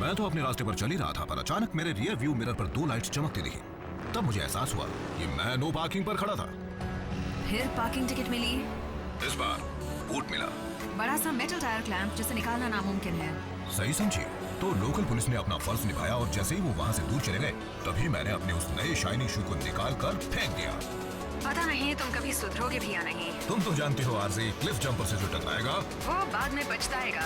मैं तो अपने रास्ते पर चल ही रहा था, पर अचानक मेरे रियर व्यू मिरर पर 2 लाइट्स चमकती दिखी। तब मुझे एहसास हुआ कि मैं नो पार्किंग पर खड़ा था। फिर पार्किंग टिकट मिली? इस बार बूट मिला, बड़ा सा मेटल टायर क्लैंप जिसे निकालना नामुमकिन है। सही समझी। तो लोकल पुलिस ने अपना फर्ज निभाया और जैसे ही वो वहाँ से दूर चले गए, तभी मैंने अपने उस नए शाइनी शू को निकाल कर फेंक दिया। पता नहीं तुम कभी सुधरोगे भी या नहीं। तुम तो जानती हो आरज़ी, क्लिफ जंपर से जो टकराएगा वो बाद में पछताएगा।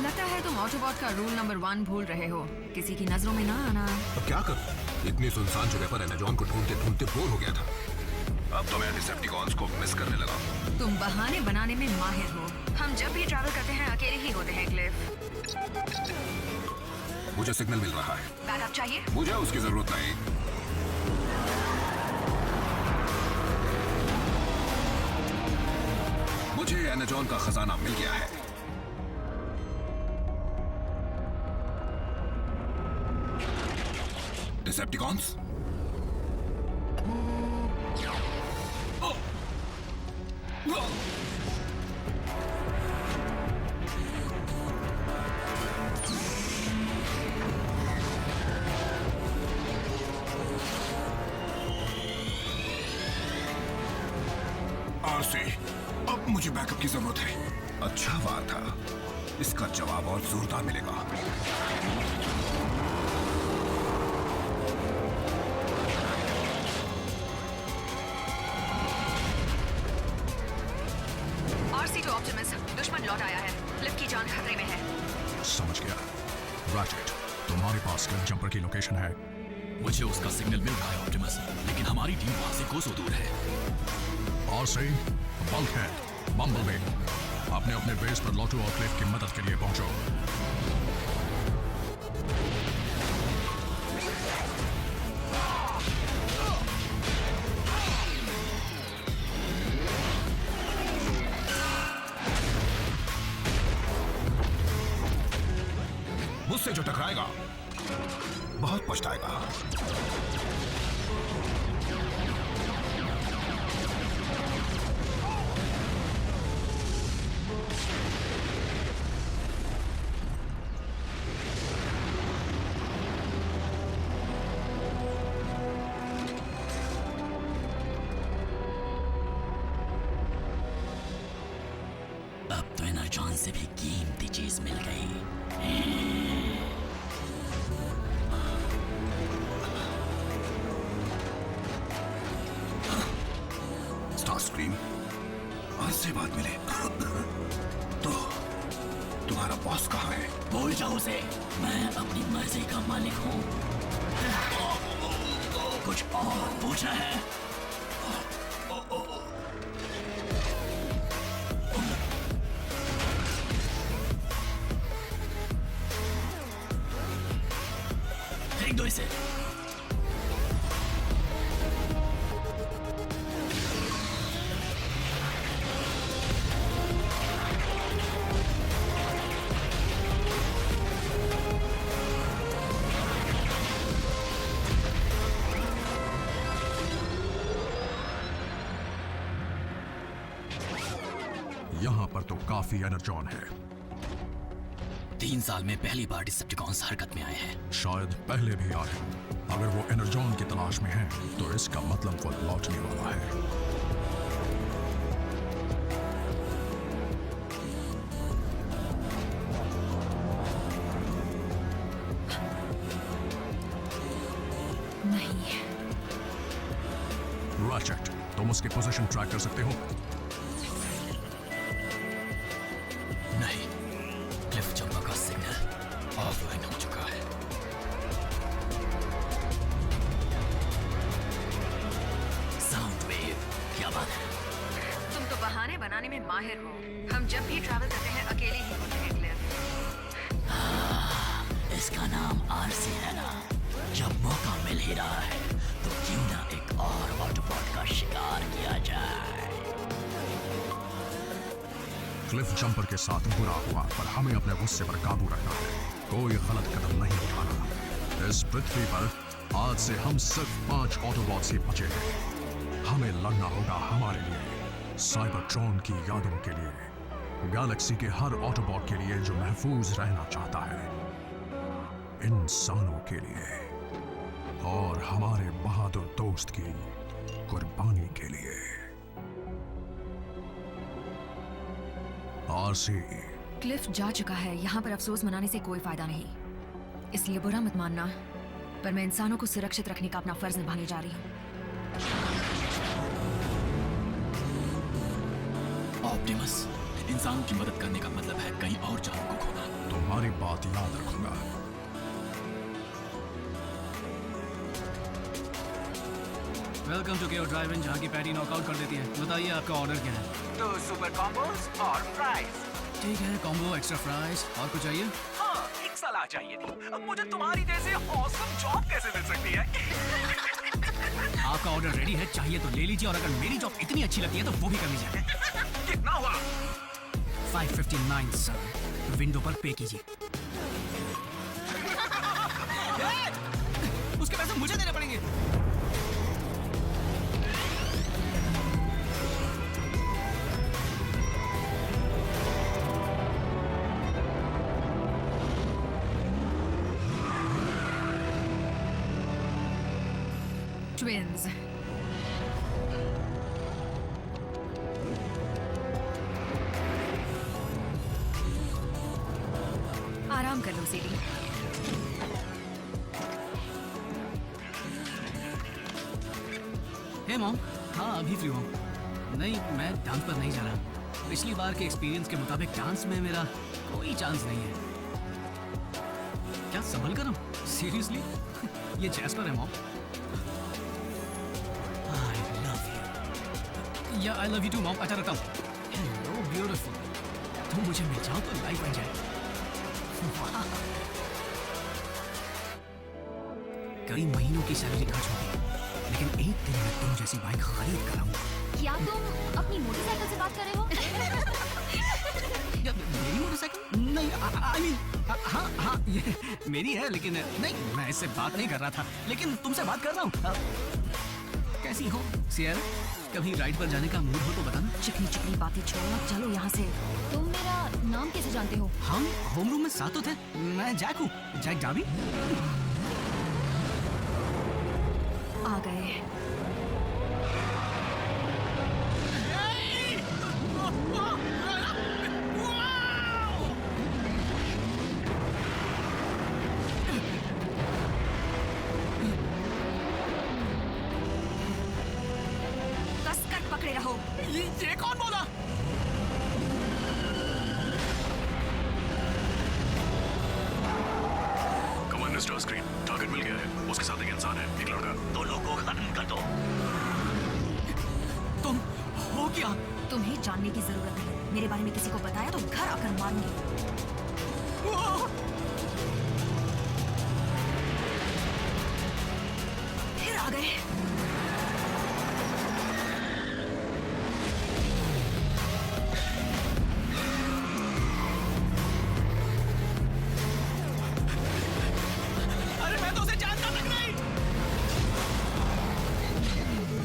लगता है तुम ऑटोबॉट का रूल नंबर 1 भूल रहे हो, किसी की नजरों में ना आना। अब क्या करूं? इतनी सुनसान जगह पर एमेजॉन को ढूंढते ढूंढते बोर हो गया था। अब तो मैं डिसेप्टिकॉन्स को मिस करने लगा। तुम बहाने बनाने में माहिर हो। हम जब भी ट्रैवल करते हैं अकेले ही होते हैं क्लिफ। मुझे सिग्नल मिल रहा है। बैकअप चाहिए? मुझे उसकी जरूरत नहीं। मुझे एमेजॉन का खजाना मिल गया है। डिसेप्टिकॉन्स, आरसी, अब मुझे बैकअप की जरूरत है। अच्छा वार था, इसका जवाब और जोरदार मिलेगा। RC to Optimus, दुश्मन लौट आया है। क्लिफ की जान खतरे में है। समझ गया। रैचेट, तुम्हारे पास क्लिफ जंपर की लोकेशन है? मुझे उसका सिग्नल मिल रहा है ऑप्टिमस, लेकिन हमारी टीम वहां से कोसों दूर है। आरसी, बल्कहेड, बम्बलबी, अपने अपने बेस पर लोटू और क्लिफ की मदद के लिए पहुंचो। मुझसे जो टकराएगा बहुत पछताएगा। अब तो एनर्जॉन से भी कीमती चीज मिल गई। स्क्रीम, आज से बात मिले तो तुम्हारा बॉस कहाँ है? भूल जाओ उसे, मैं अपनी मर्जी का मालिक हूँ। कुछ और पूछना है? फेंक दो इसे। यहाँ पर तो काफी एनर्जॉन है। 3 साल में पहली बार डिसेप्टिकॉन्स हरकत में आए हैं। शायद पहले भी आए। अगर वो एनर्जॉन की तलाश में है तो इसका मतलब वो लौटने वाला है। नहीं। रैचेट, तुम उसकी पोजीशन ट्रैक कर सकते हो? नहीं, क्लिफ जंपर का सिग्नल ऑफलाइन हो चुका है। साउंड वेव, क्या बात है? तुम तो बहाने बनाने में माहिर हो। हम जब भी ट्रैवल करते हैं अकेले ही होते हैं क्लिफ। इसका नाम आरसी है ना? जब मौका मिल ही रहा है तो क्यों ना एक और ऑटोबॉट का शिकार किया जाए। क्लिफ जंपर के साथ बुरा हुआ, पर हमें अपने गुस्से पर काबू रखना है। कोई गलत कदम नहीं उठाना। इस पृथ्वी पर आज से हम सिर्फ 5 ऑटोबॉट्स ही बचे हैं। हमें लड़ना होगा हमारे लिए, साइबरट्रॉन की यादों के लिए। गैलेक्सी के हर ऑटोबॉट के लिए जो महफूज रहना चाहता है, इंसानों के लिए और हमारे बहादुर दोस्त की कुर्बानी के लिए। आरसी, क्लिफ जा चुका है, यहाँ पर अफसोस मनाने से कोई फायदा नहीं, इसलिए बुरा मत मानना, पर मैं इंसानों को सुरक्षित रखने का अपना फर्ज निभाने जा रही हूँ। ऑप्टिमस, इंसानों की मदद करने का मतलब है कहीं और जानों को खोना। तुम्हारी बात याद रखूंगा। वेलकम टू केओ ड्राइव इन, जहाँ की पैटी नॉकआउट कर देती है। बताइए आपका ऑर्डर क्या है? 2 सुपर कॉम्बोस और फ्राइज। ठीक है, कॉम्बो, एक्स्ट्रा फ्राइज, और कुछ चाहिए? हाँ, एक सलाह चाहिए थी। अब मुझे तुम्हारी जैसे ऑसम जॉब कैसे मिल सकती है? आपका ऑर्डर रेडी है, चाहिए तो ले लीजिए, और अगर मेरी जॉब इतनी अच्छी लगती है तो वो भी कर लीजिए। कितना हुआ? 559 सर, विंडो पर पे कीजिए। उसके पैसे मुझे देने पड़ेंगे। ट्विंस, आराम कर लो सीडी। हे मॉम, हाँ अभी फ्री हूँ। नहीं, मैं डांस पर नहीं जा रहा। पिछली बार के एक्सपीरियंस के मुताबिक डांस में मेरा कोई चांस नहीं है। क्या संभल कर हूँ? सीरियसली? ये जैस्पर है मॉम। या I love you too mom. अच्छा रखता हूँ। हेलो ब्यूटीफुल, तुम मुझे मिल जाओ तो लाइफ बन जाए। कई महीनों की सैलरी खर्च होगी, लेकिन एक दिन में तुम जैसी बाइक खरीद कर आऊंगा। क्या तुम अपनी मोटरसाइकिल से बात कर रहे हो? मेरी मोटरसाइकिल? नहीं, आई मीन हाँ हाँ ये मेरी है, लेकिन नहीं, मैं इससे बात नहीं कर रहा था, लेकिन तुमसे बात कर रहा हूँ। कैसी हो सियर? कभी राइड पर जाने का मूड हो तो बताना। चिकनी चिकनी बातें छोड़ो, चलो यहाँ से। तुम मेरा नाम कैसे जानते हो? हम होम रूम में साथ तो थे। मैं जैक हूँ, जैक डाबी। आ गए। कसकर पकड़े रहो। ये कौन बोला? कमांडर स्टार स्क्रीन, टारगेट मिल गया है। उसके साथ एक इंसान है, एक लड़का। दोनों को खत्म कर दो। तुम हो क्या? तुम्हें जानने की जरूरत नहीं, मेरे बारे में किसी को बताया तो घर आकर मारूंगी। फिर आ गए। अरे मैं तो उसे जानता तक नहीं।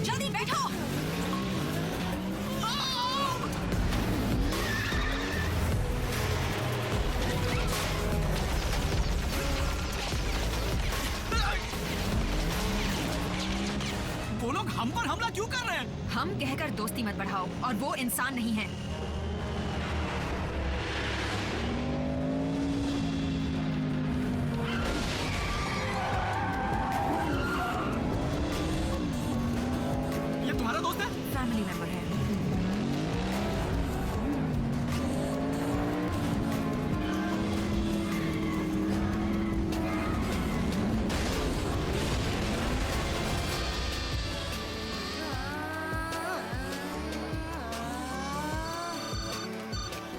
जल्दी बैठो। वो लोग हम पर हमला क्यों कर रहे हैं? हम कहकर दोस्ती मत बढ़ाओ, और वो इंसान नहीं है। ये तुम्हारा दोस्त है? फैमिली मेंबर है।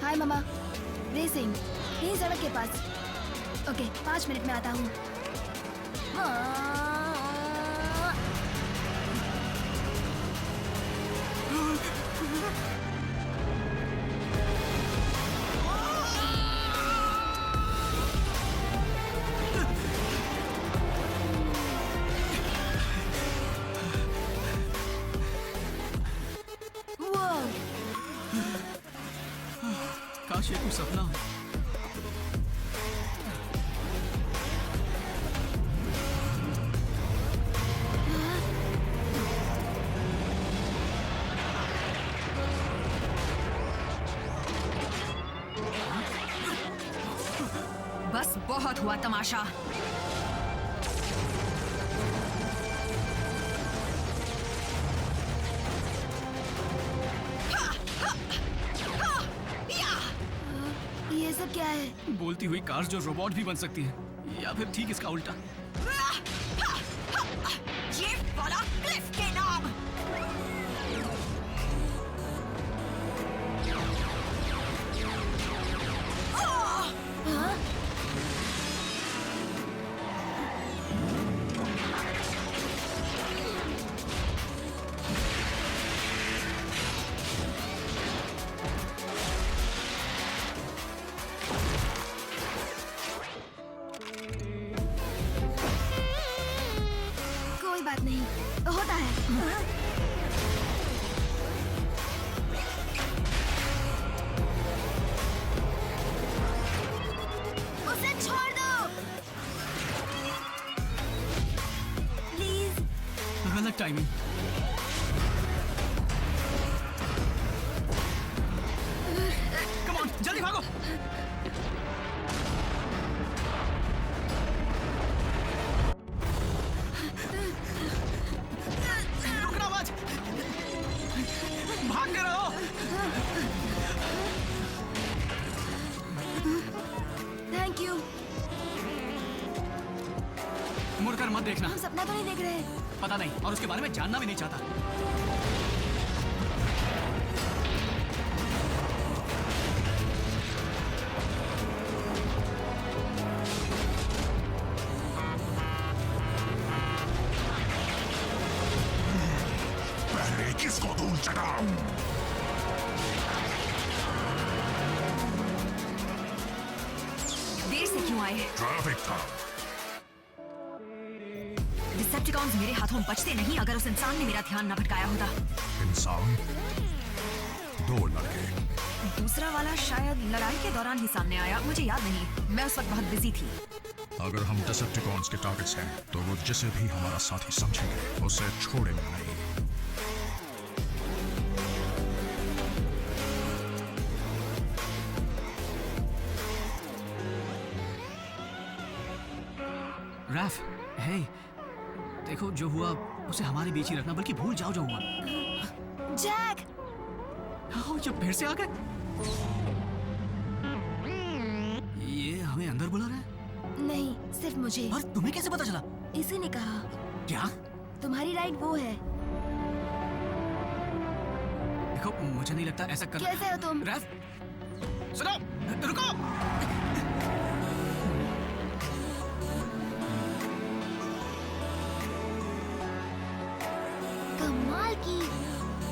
हाय मामा, रेसिंग यही सड़क के पास। ओके, 5 मिनट में आता हूँ। हाँ। काश ये कोई सपना हो। बस बहुत हुआ तमाशा। ये सब क्या है? बोलती हुई कार जो रोबोट भी बन सकती है, या फिर ठीक इसका उल्टा। ये वाला क्लिफ के नाम। हाँ? कोई बात नहीं, होता है। हाँ? उसे छोड़ दो प्लीज। गलत टाइमिंग। कम ऑन, जल्दी भागो। रुकना मत, भाग के रहो। Thank you. मुड़कर मत देखना। हम सपना तो नहीं देख रहे। पता नहीं, और उसके बारे में जानना भी नहीं चाहता। पहले किसको धूल चटाऊं? देर से क्यों आए? ट्रैफिक था। डिसेप्टिकॉन्स मेरे हाथों बचते नहीं अगर उस इंसान ने मेरा ध्यान न भटकाया होता। इंसान? दो लड़के। दूसरा वाला शायद लड़ाई के दौरान ही सामने आया, मुझे याद नहीं, मैं उस वक्त बहुत बिजी थी। अगर हम डिसेप्टिकॉन्स के टारगेट्स हैं, तो वो जिसे भी हमारा साथी समझेंगे उसे छोड़ेंगे नहीं। रैफ, हे, देखो जो हुआ उसे हमारे बीच ही रखना, बल्कि भूल जाओ जो हुआ। जैक, ओह, ये फिर से आ गए। ये हमें अंदर बुला रहे हैं? नहीं, सिर्फ मुझे। और तुम्हें कैसे पता चला? इसी ने कहा। क्या? तुम्हारी राइड वो है। देखो, मुझे नहीं लगता ऐसा कर। कैसे हो तुम? रैफ, सुनो, रुको। कमाल की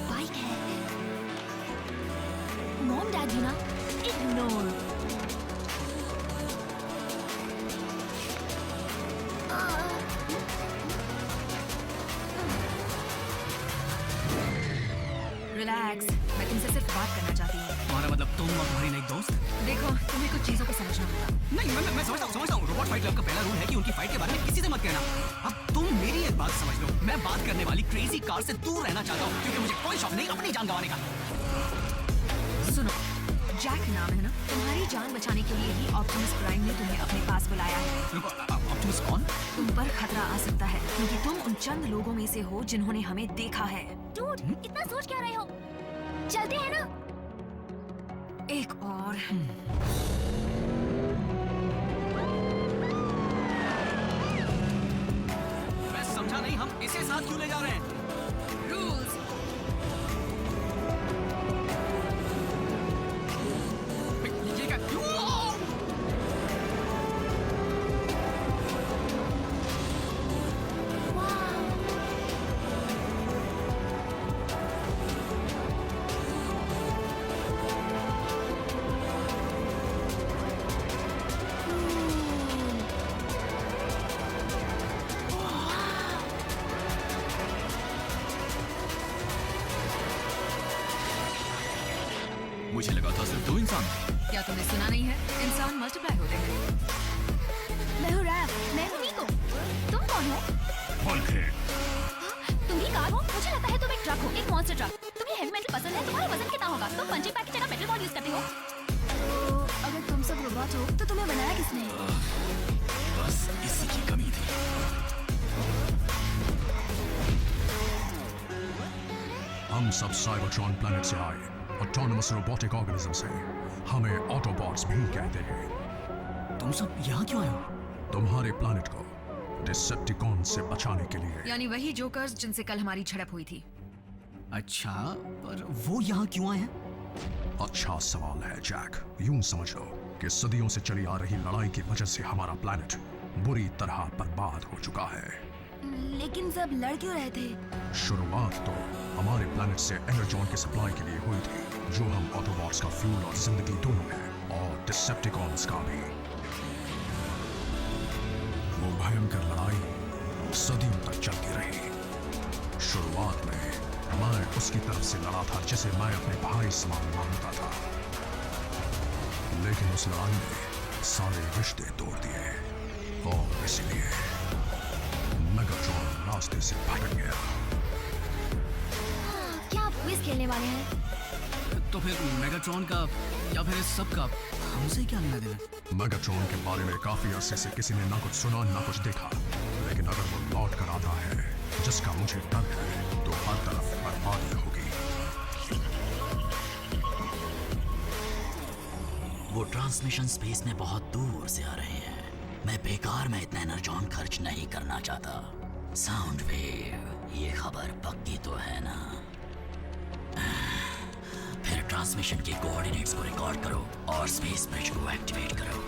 बाइक है। मॉम डैडी ना इग्नोर। रिलैक्स, मैं तुमसे सिर्फ बात करना चाहती हूँ। तुम्हारा मतलब तुम और तुम्हारी नई दोस्त? देखो, तुम्हें कुछ चीजों को समझना होगा। नहीं, मैं समझता हूँ। रोबोट फाइट क्लब का पहला रूल है कि उनकी फाइट के बारे में किसी से मत कहना। अब तुम मेरी एक बात समझ लो, मैं बात करने वाली क्रेजी कार से दूर रहना चाहता हूँ, क्योंकि मुझे कोई शौक नहीं अपनी जान गंवाने का। सुनो, जैक नाम है ना? तुम्हारी जान बचाने के लिए ही ऑप्टिमस प्राइम ने तुम्हें अपने पास बुलाया है। रुको, ऑप्टिमस कौन? तुम पर खतरा आ सकता है, क्योंकि तुम उन चंद लोगों में से हो जिन्होंने हमें देखा है। डूड, इतना सोच क्या रहे हो? चलते हैं ना? एक और। मैं समझा नहीं, हम इसे साथ क्यों ले जा रहे हैं? रूल्स। ये क्या? मुझे लगा था सिर्फ 2 इंसान थे। क्या तुमने सुना नहीं है? इंसान मल्टीप्लाई होते हैं। मैं हूँ रैफ, मैं हूँ मीको। तुम कौन हो? तुम ही कार हो? मुझे लगता है तुम एक ट्रक हो, एक मॉन्स्टर ट्रक। तुम्हें हेवी मेटल पसंद है? तुम्हारा वजन कितना होगा? तुम पंचिंग बैग की जगह मेटल बॉल यूज करते हो? तो अगर तुम सब रोबोट हो, तो तुम्हें बनाया किसने? बस इसी की कमी थी। हम सब साइबरट्रॉन प्लैनेट से आए, ऑटोनमस रोबोटिक ऑर्गेनिजम्स हैं। हमें ऑटोबॉट्स भी कहते हैं। तुम सब यहाँ क्यों आए हो? तुम्हारे प्लैनेट को डिसेप्टिकॉन से बचाने के लिए। यानी वही जोकर्स जिनसे कल हमारी झड़प हुई थी। अच्छा, पर वो यहाँ क्यों आए हैं? अच्छा सवाल है जैक। यूं समझ लो कि सदियों से चली आ रही लड़ाई की वजह से हमारा प्लैनेट बुरी तरह बर्बाद हो चुका है। लेकिन सब लड़ क्यों रहे थे? शुरुआत तो हमारे प्लैनेट से एनर्जॉन की सप्लाई के लिए हुई थी, जो हम ऑटोबॉट्स का फ्यूल और जिंदगी दोनों है, और डिसेप्टिकॉन्स का भी। वो भयंकर लड़ाई सदियों तक चलती रही। शुरुआत में मैं उसकी तरफ से लड़ा था जिसे मैं अपने भाई समान मानता था, लेकिन उस लड़ाई ने सारे रिश्ते तोड़ दिए, और इसलिए मेगाट्रॉन रास्ते से भटक गया। क्या आप क्विज खेलने वाले हैं? तो फिर मेगाट्रॉन का या फिर इस सब का हमसे क्या लेना देना? मेगाट्रॉन के बारे में काफी अरसे से किसी ने ना कुछ सुना ना कुछ देखा, लेकिन अगर वो लौट कर आता है, जिसका मुझे डर है, तो हर तरफ बर्बादी होगी। वो ट्रांसमिशन स्पेस में बहुत दूर से आ रहे हैं। मैं बेकार में इतना एनर्जॉन खर्च नहीं करना चाहता। साउंड वेव, ये खबर पक्की तो है ना? फिर ट्रांसमिशन के कोऑर्डिनेट्स को रिकॉर्ड करो और स्पेस ब्रिज को एक्टिवेट करो।